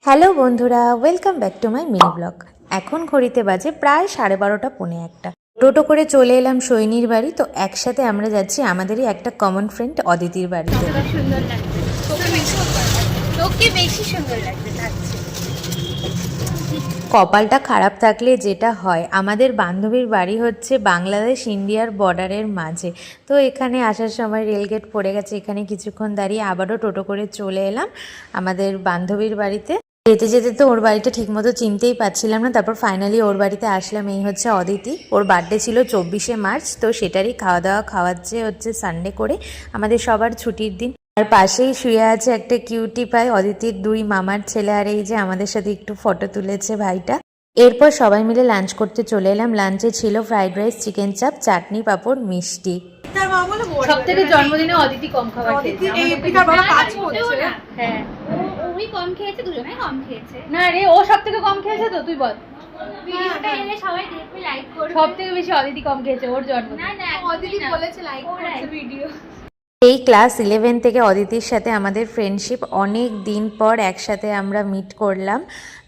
Hello বন্ধুরা, welcome back to my mini blog. এখন ঘড়িতে বাজে প্রায় 12:30 পৌনে একটা। টোটো করে চলে এলাম সৈনির বাড়ি। তো একসাথে আমরা যাচ্ছি আমাদেরই একটা কমন ফ্রেন্ড অদিতির বাড়িতে। সুন্দর লাগছে, তোকে বেশি সুন্দর লাগছে লাগছে। কপালটা খারাপ থাকলে যেটা হয়, আমাদের বান্ধবীর বাড়ি হচ্ছে বাংলাদেশ ইন্ডিয়ার বর্ডারের মাঝে। তো এখানে আসার সময় রেলগেট পড়ে গেছে, এখানে কিছুক্ষণ দাঁড়িয়ে আবারও টোটো করে চলে এলাম আমাদের বান্ধবীর বাড়িতে। যেতে যেতে তো ওর বাড়িটা ঠিকমতো চিনতেই পারছিলাম না, তারপর ফাইনালি ওর বাড়িতে আসলাম। এই হচ্ছে অদিতি, ওর বার্থডে ছিল 24শে মার্চ, তো সেটারই খাওয়া দাওয়া খাওয়াচ্ছে হচ্ছে সানডে করে, আমাদের সবার ছুটির দিন। আর পাশেই শুয়ে আছে একটা কিউটি পাই, অদিতির 2 মামার ছেলে। আর এই যে আমাদের সাথে একটু ফটো তুলেছে ভাইটা। এরপর সবাই মিলে লাঞ্চ করতে চলে এলাম। লাঞ্চে ছিল ফ্রাইড রাইস, চিকেন চাপ, চাটনি, পাঁপড়, মিষ্টি। সব থেকে জন্মদিনে অদিতি কম খাবার খেয়েছে। হ্যাঁ, ওই কম খেয়েছে, দুজনে কম খেয়েছে। না রে, ও সব থেকে কম খেয়েছে। তো তুই বল, ভিডিওটা এলে সবাই দেখবে, লাইক করবে। সব থেকে বেশি অদিতি কম খেয়েছে ওর জন্মদিন। না না, অদিতি বলেছে লাইক করছে ভিডিও। এই ক্লাস 11 থেকে অদিতির সাথে আমাদের ফ্রেন্ডশিপ। অনেক দিন পর একসাথে আমরা মিট করলাম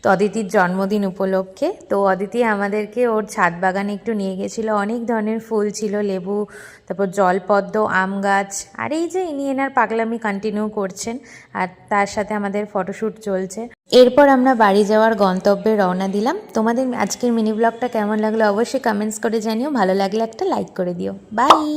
তো অদিতির জন্মদিন উপলক্ষে। তো অদিতি আমাদেরকে ওর ছাদ বাগানে একটু নিয়ে গেছিলো। অনেক ধরনের ফুল ছিল, লেবু, তারপর জলপদ্ম, আম গাছ। আর এই যে ইনি এনার পাগলামি কন্টিনিউ করছেন, আর তার সাথে আমাদের ফটোশ্যুট চলছে। এরপর আমরা বাড়ি যাওয়ার গন্তব্যে রওনা দিলাম। তোমাদের আজকের মিনি ব্লগটা কেমন লাগলো অবশ্যই কমেন্টস করে জানিও। ভালো লাগলে একটা লাইক করে দিও। বাই।